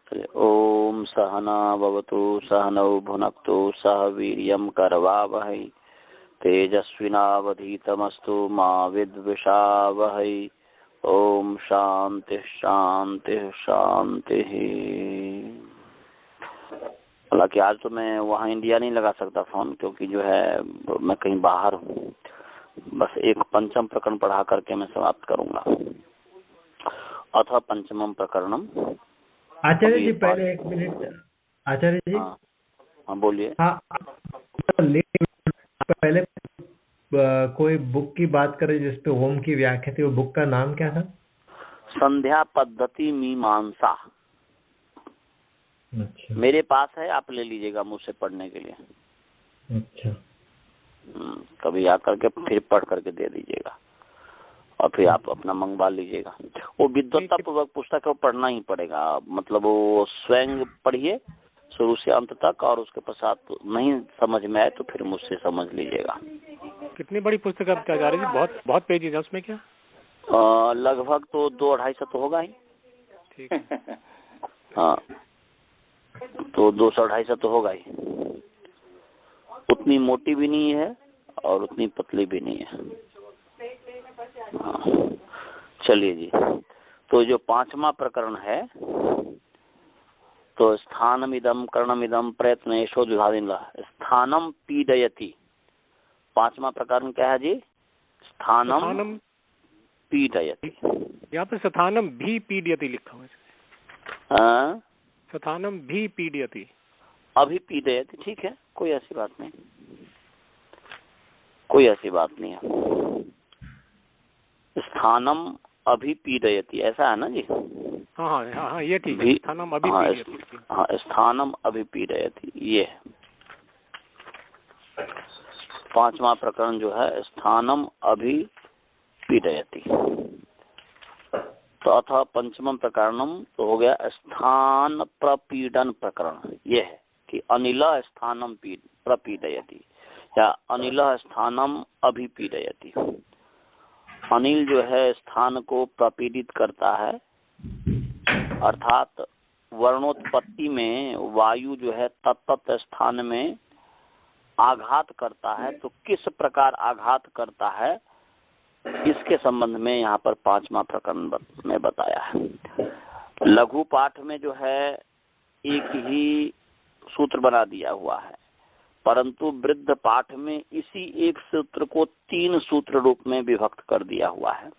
ओम सहना भवतु सहनौ भुनक्तु सह वीर्यं करवावहै तेजस्विनावधीतमस्तु मा विद्विषावहै। ओम शांति शांति शांति। हालांकि आज तो मैं वहाँ इंडिया नहीं लगा सकता फोन, क्योंकि जो है मैं कहीं बाहर हूँ। बस एक पंचम प्रकरण पढ़ा करके मैं समाप्त करूंगा। अथ पंचमम प्रकरणम। आचार्य जी पहले एक मिनट। आचार्य जी हाँ बोलिए। हाँ, पहले कोई बुक की बात करें जिसपे ओम की व्याख्या थी, वो बुक का नाम क्या था? संध्या पद्धति मीमांसा। अच्छा, मेरे पास है, आप ले लीजिएगा मुझसे पढ़ने के लिए। अच्छा, कभी आकर के फिर पढ़ करके दे दीजिएगा और फिर आप अपना मंगवा लीजिएगा। वो विद्वत्ता पूर्वक पुस्तक है, पढ़ना ही पड़ेगा। मतलब वो स्वयं पढ़िए शुरू से अंत तक, और उसके पश्चात नहीं समझ में आए तो फिर मुझसे समझ लीजिएगा। कितनी बड़ी पुस्तक आप क्या जा रही थी? बहुत पेज है उसमें क्या? लगभग तो 200-250 तो होगा ही। ठीक है। हाँ, तो 200-250 तो होगा ही। उतनी मोटी भी नहीं है और उतनी पतली भी नहीं है। चलिए जी, तो जो पांचवा प्रकरण है, तो स्थानमिदं करणमिदं प्रयत्नेषु द्विधादीन। स्थानम पीडयति, पांचवा प्रकरण क्या है जी? स्थानम पीडयति। यहाँ पे स्थानम भी पीडयति लिखा हुआ है। स्थानम भी पीडयति, अभी पीडयति, ठीक है, कोई ऐसी बात नहीं, कोई ऐसी बात नहीं है। स्थानम अभी पीडयति ऐसा है ना जी? हाँ हाँ हाँ हाँ, ये ठीक है। स्थानम अभी पीडयति। हाँ, स्थानम अभी पीडयति, ये है पांचवा प्रकरण जो है, स्थानम अभी पीडयति। तो अथ पंचमम प्रकरणम तो हो गया स्थान प्रपीडन प्रकरण। ये है कि अनिल स्थानम प्रपीडयति या अनिल स्थानम अभिपीडयति। अनिल जो है स्थान को प्रपीडित करता है, अर्थात वर्णोत्पत्ति में वायु जो है तत्त स्थान में आघात करता है। तो किस प्रकार आघात करता है, इसके संबंध में यहाँ पर पांचवा प्रकरण में बताया है। लघु पाठ में जो है एक ही सूत्र बना दिया हुआ है, परंतु वृद्ध पाठ में इसी एक सूत्र को 3 सूत्र रूप में विभक्त कर दिया हुआ है।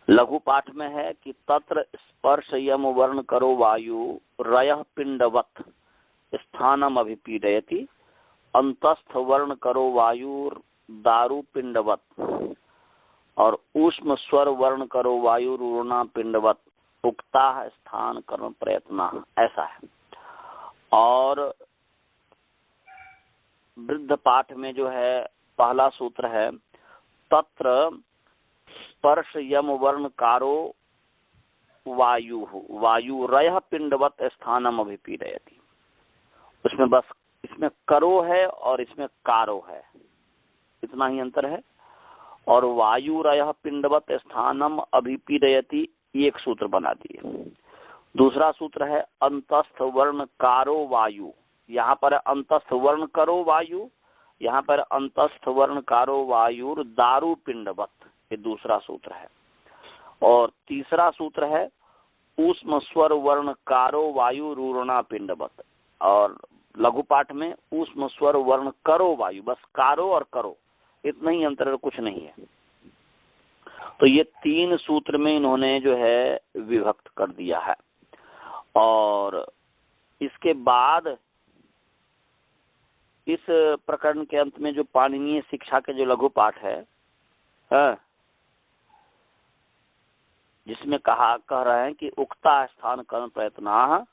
लघु पाठ में है कि तत्र स्पर्श यम वर्ण करो वायु रयः पिंडवत् स्थानम अभिपीडयति, अंतस्थ वर्ण करो वायु दारु पिंडवत्, और ऊष्म स्वर वर्ण करो वायु रूणा पिंडवत् उक्ता स्थान कर्म प्रयत्न, ऐसा है। और वृद्ध पाठ में जो है पहला सूत्र है तत्र स्पर्श यम वर्ण कारो वायु वायु रयः पिंडवत् स्थानम अभिपीडयति। उसमें बस इसमें करो है और इसमें कारो है, इतना ही अंतर है। और वायु रयः पिंडवत् स्थानम अभिपीडयति एक सूत्र बना दिए। दूसरा सूत्र है अंतस्थ वर्ण कारो वायु, यहाँ पर अंतस्थ वर्ण करो वायु, यहाँ पर अंतस्थ वर्ण कारो वायु दारु पिंडवत्, ये दूसरा सूत्र है। और तीसरा सूत्र है ऊष्म स्वर वर्ण कारो वायु रूरणा पिंडवत्, और लघु पाठ में ऊष्म स्वर वर्ण करो वायु, बस कारो और करो, इतना ही अंतर, कुछ नहीं है। तो ये 3 सूत्र में इन्होंने जो है विभक्त कर दिया है। और इसके बाद इस प्रकरण के अंत में जो पाणिनीय शिक्षा के जो लघु पाठ है, जिसमें कह रहे हैं कि उक्ता स्थान कर्म प्रयत्न,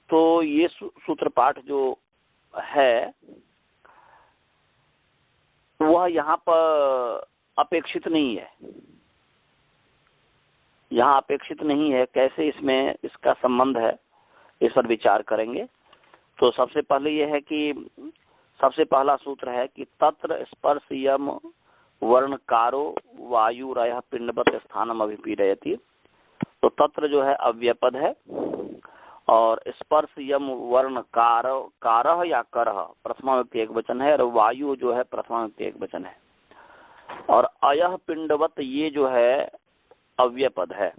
तो ये सूत्र पाठ जो है वह यहाँ पर अपेक्षित नहीं है, यहाँ अपेक्षित नहीं है। कैसे इसमें इसका संबंध है, इस पर विचार करेंगे। तो सबसे पहले यह है कि सबसे पहला सूत्र है कि तत्र स्पर्श यम वर्ण कारो वायु रयः पिंडवत् स्थानम अभिपीडयति। तो तत्र जो है अव्ययपद है। और स्पर्श यम वर्ण कारह या करह प्रथमा व्यक्ति एक वचन है, और वायु जो है प्रथमा व्यक्ति एक वचन है। और अयह पिंडवत ये जो है अव्ययपद है।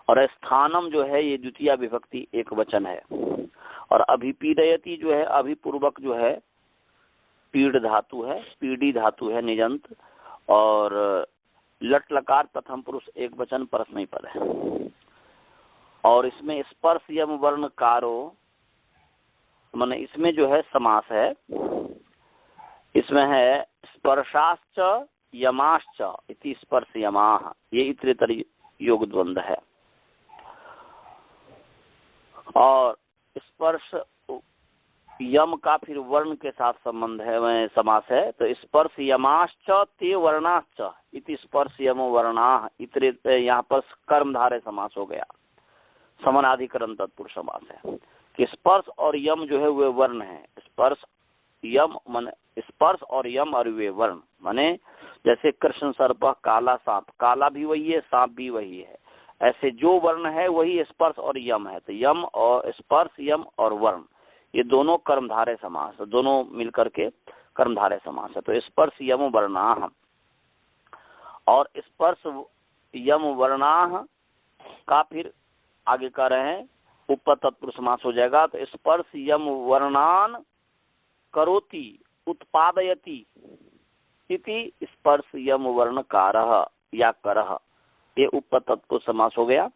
और स्थानम जो है ये द्वितीय विभक्ति एक वचन है। और अभिपीडयति जो है अभिपूर्वक जो है पीड़ धातु है, पीड़ी धातु है निजंत। और लट लकार प्रथम पुरुष एक वचन परस्मैपदी पद है। और इसमें स्पर्श यम वर्ण कारो माने इसमें जो है समास है, इसमें है स्पर्शाश्च यमाश्च इति स्पर्श यमाः, ये इतरेतर योग द्वंद्व है। और स्पर्श यम का फिर वर्ण के साथ संबंध है, वह समास है। तो स्पर्श यमाश्च ते वर्णाश्च इति स्पर्श यम वर्णाः इतरे, यहाँ पर कर्मधारय समास हो गया, समानाधिकरण तत्पुरुष समास है कि स्पर्श और यम जो है वे वर्ण है। स्पर्श यम माने स्पर्श और यम और वे वर्ण माने जैसे कृष्ण सर्प काला सांप, काला भी वही है सांप भी वही है, ऐसे जो वर्ण है वही स्पर्श और यम है। तो यम और स्पर्श यम और वर्ण ये दोनों कर्मधारय समास, दोनों मिलकर के कर्मधारय समास है। तो स्पर्श यम वर्णाः और स्पर्श यम वर्णाः का फिर आगे कह रहे हैं ऊपर तत्पुरुष समास हो जाएगा। तो स्पर्श यम वर्णान करोति उत्पादयति इति स्पर्श यम वर्ण कारः या करः, ये ऊपर तत्पुरुष समास हो गया।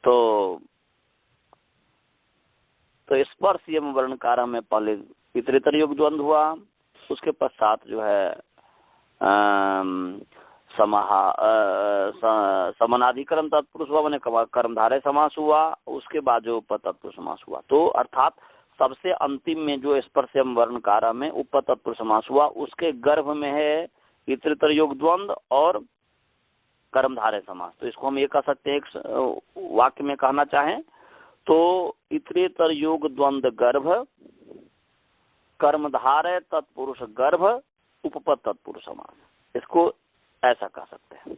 तो स्पर्श यम वर्ण कारः में पहले इतरेतर योग द्वंद्व हुआ, उसके पश्चात जो है समानाधिकरण तत्पुरुष हुआ मैंने कर्मधारय समास हुआ, उसके बाद जो उप तत्पुरुष समास हुआ। तो अर्थात सबसे अंतिम में जो स्पर्श यम वर्ण कारः में उप तत्पुरुष समास हुआ, उसके गर्भ में है इतरेतर योग द्वंद्व और कर्मधारय समास। तो इसको हम ये कह सकते हैं, एक वाक्य में कहना चाहें तो इतरेतर योग द्वंद्व गर्भ, कर्मधारय तत्पुरुष गर्भ, उपपद तत्पुरुष समास, इसको ऐसा कह सकते हैं।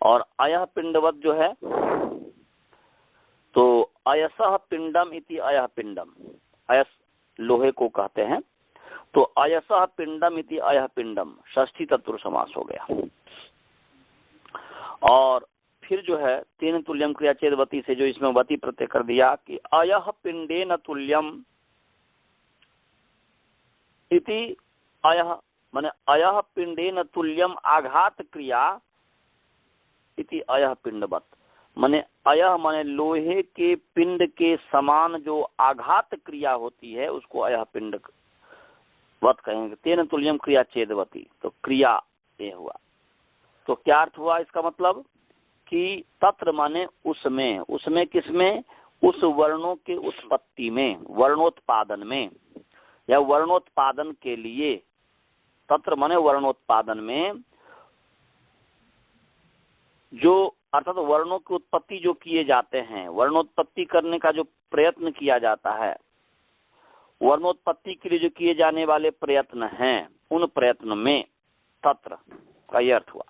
और अयः पिंडवत जो है तो अयसः पिंडम इति अयः पिंडम, अयस लोहे को कहते हैं, तो अयसः पिंडम इति अयः पिंडम षष्ठी तत्पुरुष समास हो गया। और फिर जो है तेन तुल्यम क्रिया चेदवती से जो इसमें वती प्रत्यय कर दिया कि अयः पिंडेन तुल्यम इति अयः माने अयः पिंडेन तुल्यम आघात क्रिया इति अयः पिंडवत, माने अयः माने लोहे के पिंड के समान जो आघात क्रिया होती है उसको अयः पिंड वत कहेंगे। तेन तुल्यम क्रिया चेदवती, तो क्रिया ये हुआ। तो क्या अर्थ हुआ इसका मतलब कि तत्र माने उसमें, उसमें किसमें, उस वर्णों के उत्पत्ति में, वर्णोत्पादन में या वर्णोत्पादन के लिए, तत्र माने वर्णोत्पादन में जो अर्थात वर्णों की उत्पत्ति जो किए जाते हैं, वर्णोत्पत्ति करने का जो प्रयत्न किया जाता है, वर्णोत्पत्ति के लिए जो किए जाने वाले प्रयत्न हैं, उन प्रयत्न में तत्र का यह अर्थ हुआ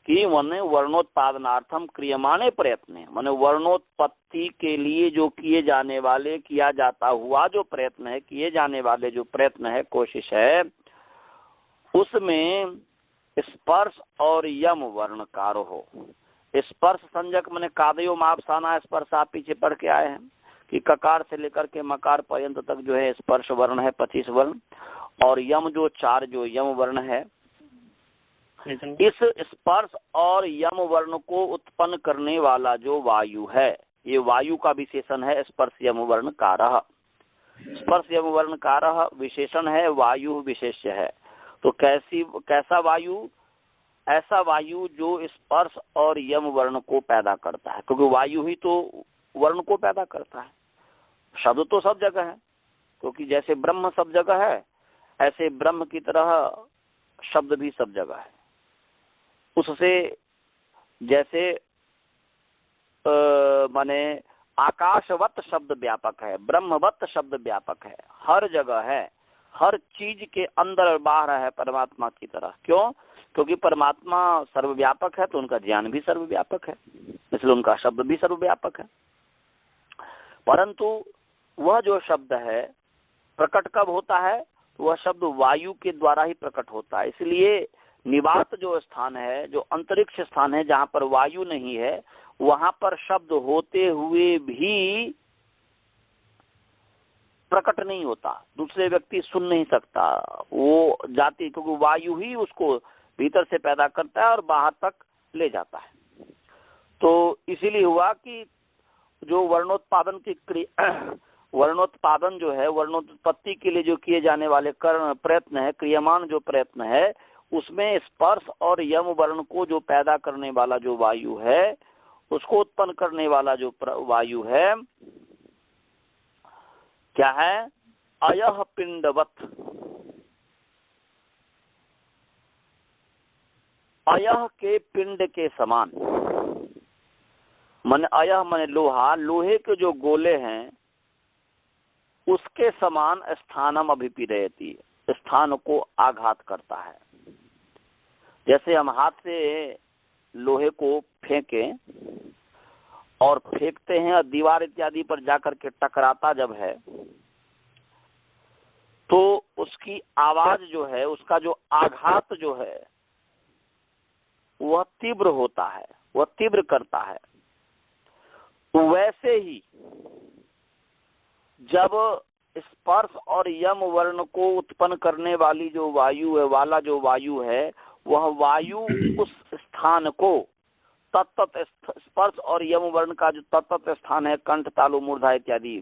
कि माने वर्णोत्पादनार्थम क्रियमाणे प्रयत्न, माने वर्णोत्पत्ति के लिए जो किए जाने वाले, किया जाता हुआ जो प्रयत्न है, किए जाने वाले जो प्रयत्न है, कोशिश है, उसमें स्पर्श और यम वर्ण कारो हो। स्पर्श संजक माने कादयो मापसाना स्पर्श आप पीछे पढ़ के आए हैं कि ककार से लेकर के मकार पर्यंत तक जो है स्पर्श वर्ण है 25 वर्ण, और यम जो 4 जो यम वर्ण है, इस स्पर्श और यम वर्ण को उत्पन्न करने वाला जो वायु है, ये वायु का विशेषण है स्पर्श यम वर्ण कारः। स्पर्श यम वर्ण कारः विशेषण है, वायु विशेष्य है। तो कैसा वायु, ऐसा वायु जो स्पर्श और यम वर्ण को पैदा करता है, क्योंकि वायु ही तो वर्ण को पैदा करता है। शब्द तो सब जगह है, क्योंकि जैसे ब्रह्म सब जगह है, ऐसे ब्रह्म की तरह शब्द भी सब जगह है। उससे जैसे माने आकाशवत शब्द व्यापक है, ब्रह्मवत शब्द व्यापक है, हर जगह है, हर चीज के अंदर और बाहर है परमात्मा की तरह। क्यों? क्योंकि परमात्मा सर्वव्यापक है तो उनका ज्ञान भी सर्वव्यापक है, इसलिए उनका शब्द भी सर्वव्यापक है। परंतु वह जो शब्द है प्रकट कब होता है? वह शब्द वायु के द्वारा ही प्रकट होता है। इसलिए निवात जो स्थान है, जो अंतरिक्ष स्थान है, जहाँ पर वायु नहीं है, वहां पर शब्द होते हुए भी प्रकट नहीं होता, दूसरे व्यक्ति सुन नहीं सकता वो जाति, क्योंकि वायु ही उसको भीतर से पैदा करता है और बाहर तक ले जाता है। तो इसीलिए हुआ कि जो वर्णोत्पादन की वर्णोत्पादन जो है, वर्णोत्पत्ति के लिए जो किए जाने वाले प्रयत्न है, क्रियमान जो प्रयत्न है, उसमें स्पर्श और यम वर्ण को जो पैदा करने वाला जो वायु है, उसको उत्पन्न करने वाला जो वायु है, क्या है? अयह पिंडवत, अयह के पिंड के समान। मन अयह मन लोहा, लोहे के जो गोले हैं उसके समान स्थानम अभिपीडयति, स्थान को आघात करता है। जैसे हम हाथ से लोहे को फेंकें और फेंकते हैं और दीवार इत्यादि पर जाकर के टकराता जब है, तो उसकी आवाज जो है, उसका जो आघात जो है वह तीव्र होता है, वह तीव्र करता है। तो वैसे ही जब स्पर्श और यम वर्ण को उत्पन्न करने वाली जो वायु है, वाला जो वायु है, वह वायु उस स्थान को तत्त स्पर्श और यम वर्ण का जो तत्त स्थान है, कंठ, तालु, मूर्धा इत्यादि,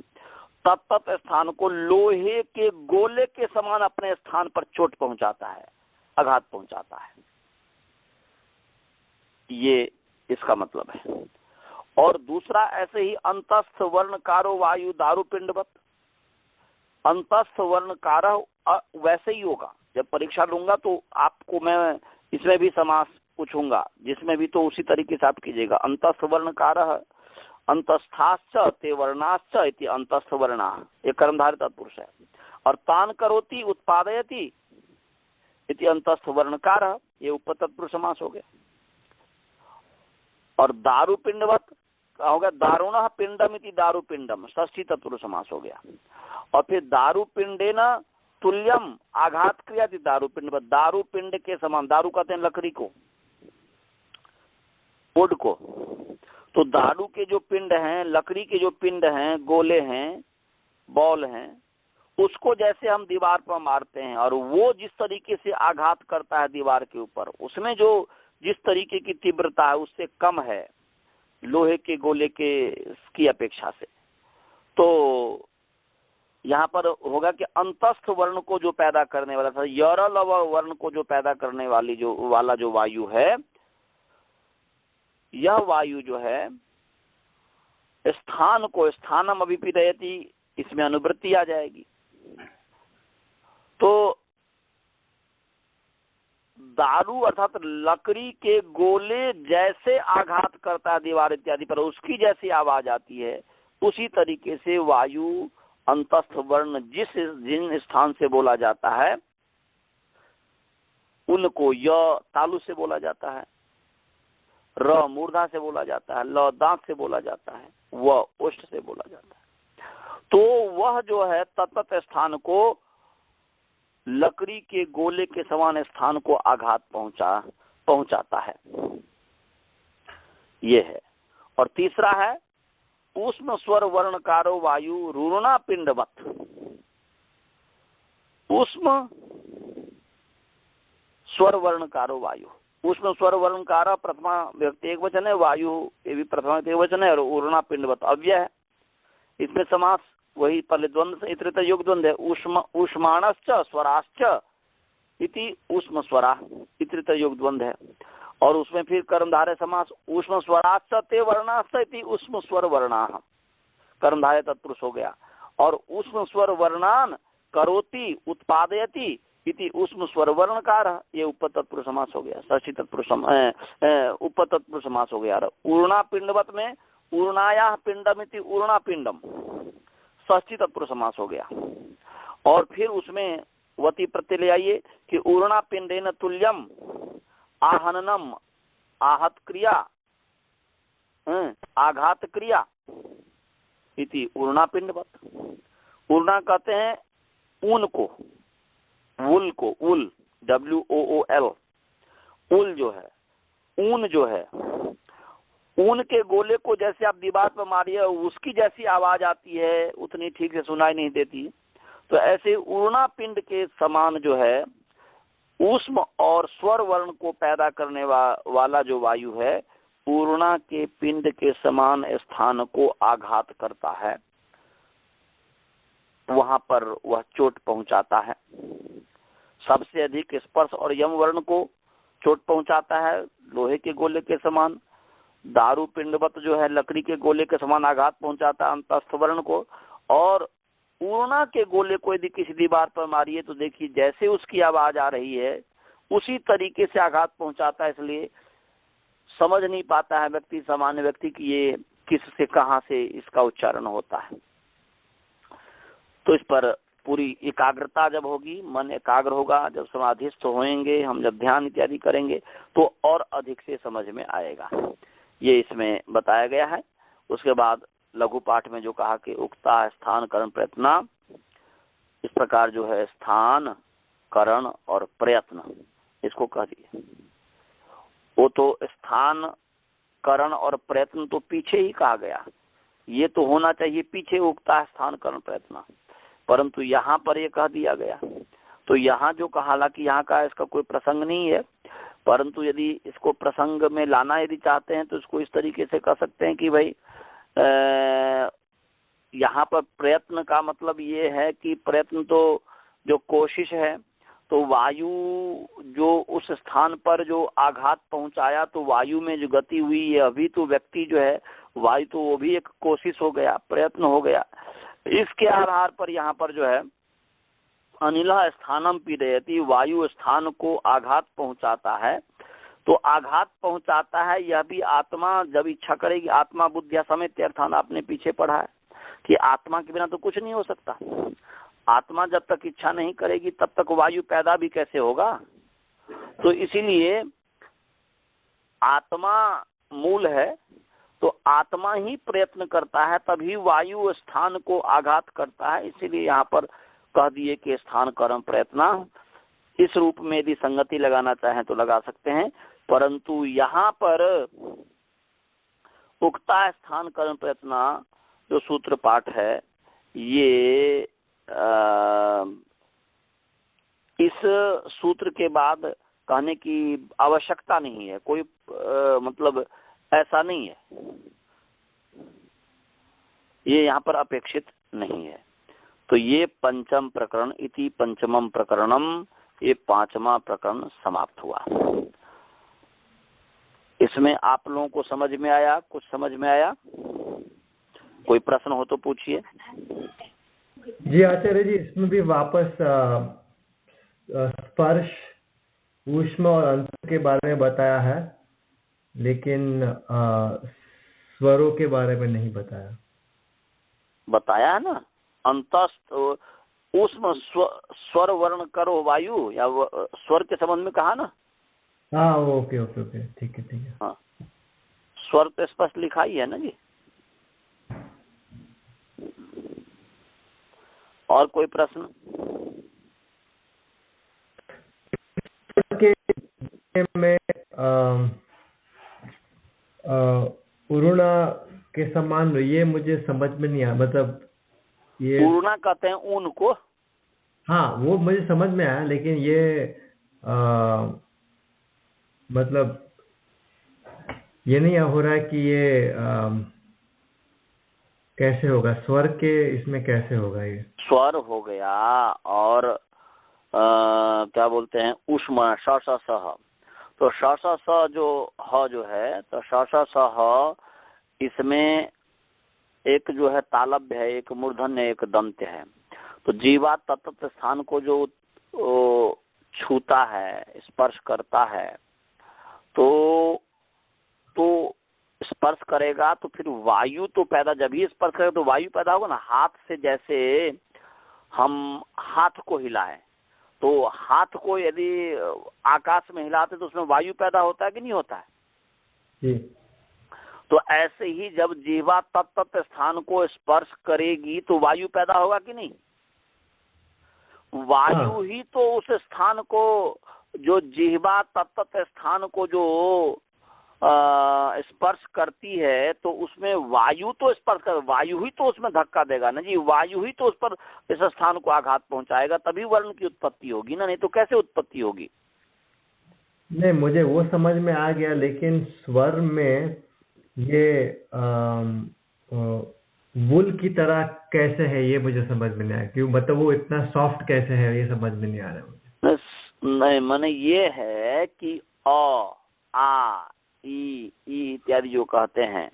तत्त स्थान को लोहे के गोले के समान अपने स्थान पर चोट पहुंचाता है, आघात पहुंचाता है। ये इसका मतलब है। और दूसरा ऐसे ही अंतस्थ वर्णकारो वायु दारु पिंडवत, अंतस्थ वर्णकार वैसे ही होगा। जब परीक्षा लूंगा तो आपको मैं इसमें भी समास पूछूंगा, जिसमें भी तो उसी तरीके से आप कीजिएगा। अंतस्थ वर्णकार अंतस्थाश्च ते वर्णाश्च इति अंतस्थ वर्णा, ये कर्मधारय तत्पुरुष है। और तान करोति उत्पादयति इति अंतस्थ वर्णकार, ये उपतत्पुरुष समास हो गया। और दारु पिंडवत हो गया, दारुण पिंडम इति दारु पिंडम, षष्ठी तत्पुरुष समास हो गया। और फिर दारु पिंडेन तुल्यम आघात क्रिया थी दारु पिंडवत, दारु पिंड के समान, दारु कहते हैं लकड़ी को, वुड को। तो दारू के जो पिंड हैं, लकड़ी के जो पिंड हैं, गोले हैं, बॉल हैं, उसको जैसे हम दीवार पर मारते हैं और वो जिस तरीके से आघात करता है दीवार के ऊपर, उसमें जो जिस तरीके की तीव्रता है उससे कम है लोहे के गोले की अपेक्षा से। तो यहाँ पर होगा कि अंतस्थ वर्ण को जो पैदा करने वाला था, यरल वर्ण को जो पैदा करने वाली जो वायु है, यह वायु जो है स्थान को, स्थानम अभिपीडयति, इसमें अनुवृत्ति आ जाएगी। तो दारू अर्थात लकड़ी के गोले जैसे आघात करता है दीवार इत्यादि पर, उसकी जैसी आवाज आती है, उसी तरीके से वायु अंतस्थ वर्ण जिन स्थान से बोला जाता है उनको य तालु से बोला जाता है, र मूर्धा से बोला जाता है, ल दांत से बोला जाता है, व ओष्ठ से बोला जाता है। तो वह जो है तत्त स्थान को, लकड़ी के गोले के समान स्थान को आघात पहुंचाता है, ये है। और तीसरा है उष्ण स्वर वर्णकारो वायु रूरणा पिंडवत, उष्ण स्वर वर्णकारो वायु, उष्ण स्वर वर्णकार प्रथमा व्यक्ति एक वचन है, वायु ये भी प्रथमा एक वचन है, और उर्णा पिंडवत अव्यय है। इसमें समास वही पहले द्वंद्व इतरेतर योग द्वंद्व है, उष्माणश्च स्वराश्च इति उष्म स्वरा, इतरेतर योग द्वंद्व है। और उसमें फिर कर्मधारय समास उष्म स्वराश्च ते वर्णाश्च इति उष्म स्वर वर्णाः, कर्मधारय तत्पुरुष हो गया। और उष्म स्वर वर्णान करोति उत्पादयति इति उष्म स्वर वर्णकार, ये उपतत्पुरुष समास हो गया, षष्ठी तत्पुरुष उपतत्पुरुष समास हो गया। उर्णा पिंडवत में उर्णाया पिंडम इति उर्णा पिंडम, षष्ठी तत्पुरुष समास हो गया। और फिर उसमें वती प्रत्यय ले आइए कि उर्णा पिंडेन तुल्यम आहननम आहत क्रिया, आघात क्रिया इति ऊर्णा पिंडवत। ऊर्णा कहते हैं ऊन को, वुल को, उल WOOL, उल जो है, ऊन जो है, ऊन के गोले को जैसे आप दीवार पर मारिए उसकी जैसी आवाज आती है, उतनी ठीक से सुनाई नहीं देती। तो ऐसे ऊर्णा पिंड के समान जो है ऊष्म और स्वर वर्ण को पैदा करने वाला जो वायु है, ऊर्णा के पिंड के समान स्थान को आघात करता है, वहां पर वह चोट पहुंचाता है। सबसे अधिक स्पर्श और यम वर्ण को चोट पहुंचाता है, लोहे के गोले के समान। दारू पिंडवत जो है लकड़ी के गोले के समान आघात पहुंचाता है अंतस्थ वर्ण को। और ऊर्णा के गोले को यदि किसी दीवार पर मारिए तो देखिए जैसे उसकी आवाज आ रही है उसी तरीके से आघात पहुंचाता है, इसलिए समझ नहीं पाता है व्यक्ति, सामान्य व्यक्ति की ये किस से कहां से इसका उच्चारण होता है। तो इस पर पूरी एकाग्रता जब होगी, मन एकाग्र होगा, जब समाधिस्थ होएंगे, हम जब ध्यान इत्यादि करेंगे तो और अधिक से समझ में आएगा, ये इसमें बताया गया है। उसके बाद लघु पाठ में जो कहा कि उक्ता स्थान करण प्रयत्न, इस प्रकार जो है स्थान करण और प्रयत्न इसको कह दिए। वो तो स्थान करण और प्रयत्न तो पीछे ही कहा गया, ये तो होना चाहिए पीछे उक्ता स्थान करण प्रयत्न, परंतु यहाँ पर ये कह दिया गया। तो यहाँ जो कहा, हालांकि यहाँ का इसका कोई प्रसंग नहीं है, परंतु यदि इसको प्रसंग में लाना यदि चाहते हैं तो इसको इस तरीके से कह सकते हैं कि भाई यहाँ पर प्रयत्न का मतलब ये है कि प्रयत्न तो जो कोशिश है, तो वायु जो उस स्थान पर जो आघात पहुंचाया तो वायु में जो गति हुई, ये अभी तो व्यक्ति जो है वायु तो वो भी एक कोशिश हो गया, प्रयत्न हो गया। इसके आधार पर यहाँ पर जो है अनिला स्थानम पीड़यति, वायु स्थान को आघात पहुंचाता है। तो आघात पहुंचाता है यह भी आत्मा जब इच्छा करेगी, आत्मा बुद्धिया समेत अर्थान आपने पीछे पढ़ा है कि आत्मा के बिना तो कुछ नहीं हो सकता। आत्मा जब तक इच्छा नहीं करेगी तब तक वायु पैदा भी कैसे होगा। तो इसीलिए आत्मा मूल है, तो आत्मा ही प्रयत्न करता है, तभी वायु स्थान को आघात करता है। इसीलिए यहाँ पर कह दिए कि स्थान कर्म प्रयत्न, इस रूप में यदि संगति लगाना चाहें तो लगा सकते हैं, परंतु यहाँ पर उक्ता स्थान कर्म प्रयत्न जो सूत्र पाठ है ये इस सूत्र के बाद कहने की आवश्यकता नहीं है, कोई मतलब ऐसा नहीं है, ये यहाँ पर अपेक्षित नहीं है। तो ये पंचम प्रकरण इति पंचमम प्रकरणम, ये पांचवा प्रकरण समाप्त हुआ। इसमें आप लोगों को समझ में आया, कुछ समझ में आया? कोई प्रश्न हो तो पूछिए। जी आचार्य जी, इसमें भी वापस स्पर्श, ऊष्म और अंत के बारे में बताया है, लेकिन स्वरों के बारे में नहीं बताया। बताया है ना, अंतस्थ ऊष्म स्वर वर्ण करो वायु, या स्वर के संबंध में कहा ना। हाँ ओके ओके ओके, ठीक है। हाँ, स्वर तो स्पष्ट लिखा ही है ना जी। और कोई प्रश्न? में उरुणा के समान, ये मुझे समझ में नहीं आया, मतलब ये उरुणा कहते हैं ऊन को। हाँ वो मुझे समझ में आया, लेकिन ये मतलब ये नहीं हो रहा है कि ये कैसे होगा, स्वर के इसमें कैसे होगा? ये स्वर हो गया और क्या बोलते हैं ऊष्मा, श स सह, तो श स स जो ह जो है, तो श स सह इसमें एक जो है तालव्य है, एक मूर्धन्य, एक दंत्य है। तो जीवा तत्त स्थान को जो छूता है, स्पर्श करता है, तो स्पर्श करेगा तो फिर वायु तो पैदा, जब ही स्पर्श करेगा तो वायु पैदा होगा ना। हाथ से जैसे हम हाथ को हिलाएं तो हाथ को यदि आकाश में हिलाते तो उसमें वायु पैदा होता है कि नहीं होता है? जी। तो ऐसे ही जब जिह्वा तत्त स्थान को स्पर्श करेगी तो वायु पैदा होगा कि नहीं? वायु ही तो उस स्थान को, जो जिह्वा तत्त स्थान को जो स्पर्श करती है, तो उसमें वायु तो स्पर्श कर, वायु ही तो उसमें धक्का देगा ना जी, वायु ही तो उस पर इस स्थान को आघात पहुंचाएगा, तभी वर्ण की उत्पत्ति होगी ना, नहीं तो कैसे उत्पत्ति होगी? नहीं, मुझे वो समझ में आ गया, लेकिन स्वर में ये वुल की तरह कैसे है ये मुझे समझ में नहीं आया, क्यों मतलब वो इतना सॉफ्ट कैसे है ये समझ में नहीं आ रहा मुझे। नहीं, माने ये है कि अ, आ, ई इत्यादि जो कहते हैं,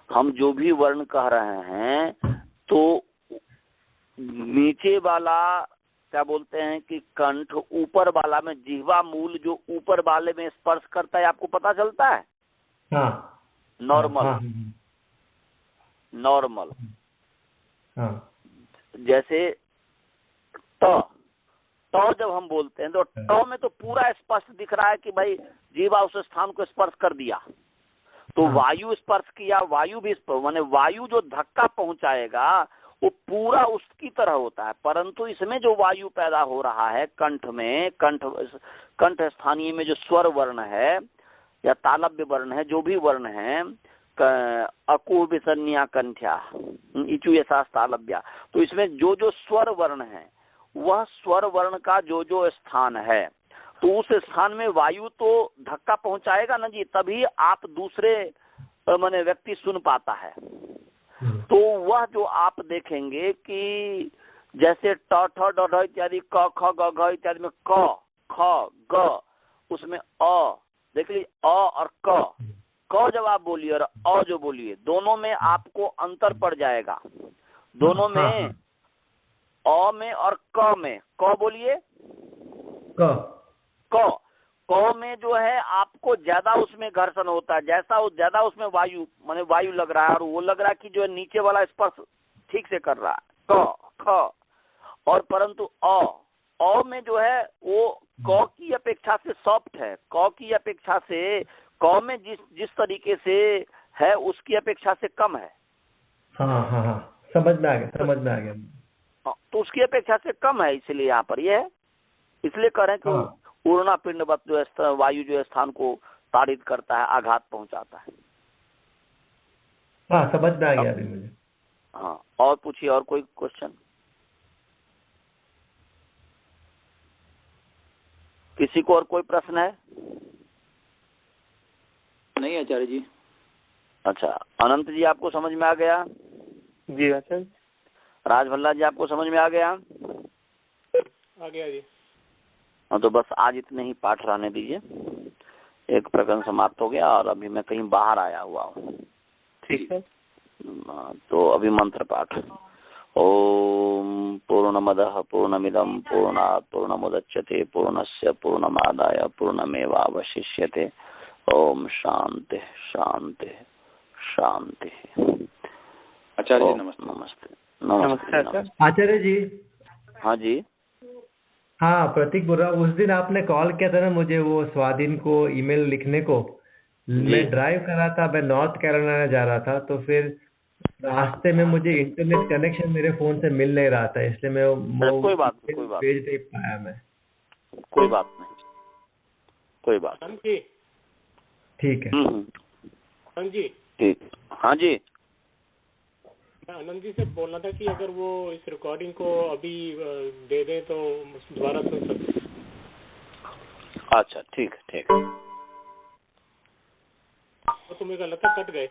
हम जो भी वर्ण कह रहे हैं, तो नीचे वाला क्या बोलते हैं कि कंठ, ऊपर वाला में जिह्वा मूल जो ऊपर वाले में स्पर्श करता है, आपको पता चलता है? हाँ, नॉर्मल। नॉर्मल। जैसे तो जब हम बोलते हैं तो में तो पूरा स्पष्ट दिख रहा है कि भाई जीवा उस स्थान को स्पर्श कर दिया, तो वायु स्पर्श किया, वायु भी माने वायु जो धक्का पहुंचाएगा वो पूरा उसकी तरह होता है, परंतु इसमें जो वायु पैदा हो रहा है कंठ में, कंठ स्थानीय में जो स्वर वर्ण है या तालव्य वर्ण है, जो भी वर्ण है, अकु विसन्या कंठ्या इचु यशा तालव्या, तो इसमें जो जो स्वर वर्ण है वह स्वर वर्ण का जो जो स्थान है, तो उस स्थान में वायु तो धक्का पहुंचाएगा ना जी, तभी आप दूसरे माने व्यक्ति सुन पाता है। तो वह जो आप देखेंगे कि जैसे ट ठ ड ढ इत्यादि, क ख ग घ इत्यादि में क ख ग, उसमें अ देख लीजिए, अ और क जब आप बोलिए और अ जो बोलिए, दोनों में आपको अंतर पड़ जाएगा। दोनों में अ में और क में, क बोलिए, क में जो है आपको ज्यादा उसमें घर्षण होता है, जैसा ज्यादा उसमें वायु माने वायु लग रहा है, और वो लग रहा है कि जो है नीचे वाला स्पर्श ठीक से कर रहा है, क ख। और परंतु अ में जो है वो क की अपेक्षा से सॉफ्ट है, क की अपेक्षा से क में जिस तरीके से है उसकी अपेक्षा से कम है। हाँ, समझ में आ गया। तो उसकी अपेक्षा से कम है, इसलिए यहाँ पर यह है, इसलिए कह रहे हैं कि पूर्णा पिंडवत जो वायु जो स्थान को ताड़ित करता है, आघात पहुंचाता है। हाँ, समझ में आ गया अभी मुझे। हाँ, और पूछिए, और कोई क्वेश्चन? किसी को और कोई प्रश्न है? नहीं आचार्य जी। अच्छा, अनंत जी आपको समझ में आ गया? जी आचार्य। राजभल्ला जी आपको समझ में आ गया? आ गया जी। हाँ, तो बस आज इतने ही पाठ रहने दीजिए, एक प्रकरण समाप्त हो गया और अभी मैं कहीं बाहर आया हुआ हूँ। ठीक है। तो अभी मंत्र पाठ। ओम पूर्णमदः पूर्णमिदं पूर्णात् पूर्णमुदच्यते पूर्णस्य पूर्णमादाय पूर्णमेवावशिष्यते। ओम शांति शांति शांति। आचार्य जी नमस्ते। नमस्ते। आचार्य जी। हाँ जी। हाँ, प्रतीक बोल रहा हूँ। उस दिन आपने कॉल किया था ना मुझे, वो स्वाधीन को ईमेल लिखने को। मैं ड्राइव कर रहा था, मैं नॉर्थ कैरोलिना जा रहा था, तो फिर रास्ते में मुझे इंटरनेट कनेक्शन मेरे फोन से मिल नहीं रहा था, इसलिए मैं कोई बात भेज नहीं पाया मैं। कोई बात नहीं। ठीक है। हाँ जी। ठीक। हाँ जी। आनंद जी से बोलना था कि अगर वो इस रिकॉर्डिंग को अभी दे दे तो दोबारा सुन सकते। अच्छा, ठीक। तो तुम्हें लगता कट गए।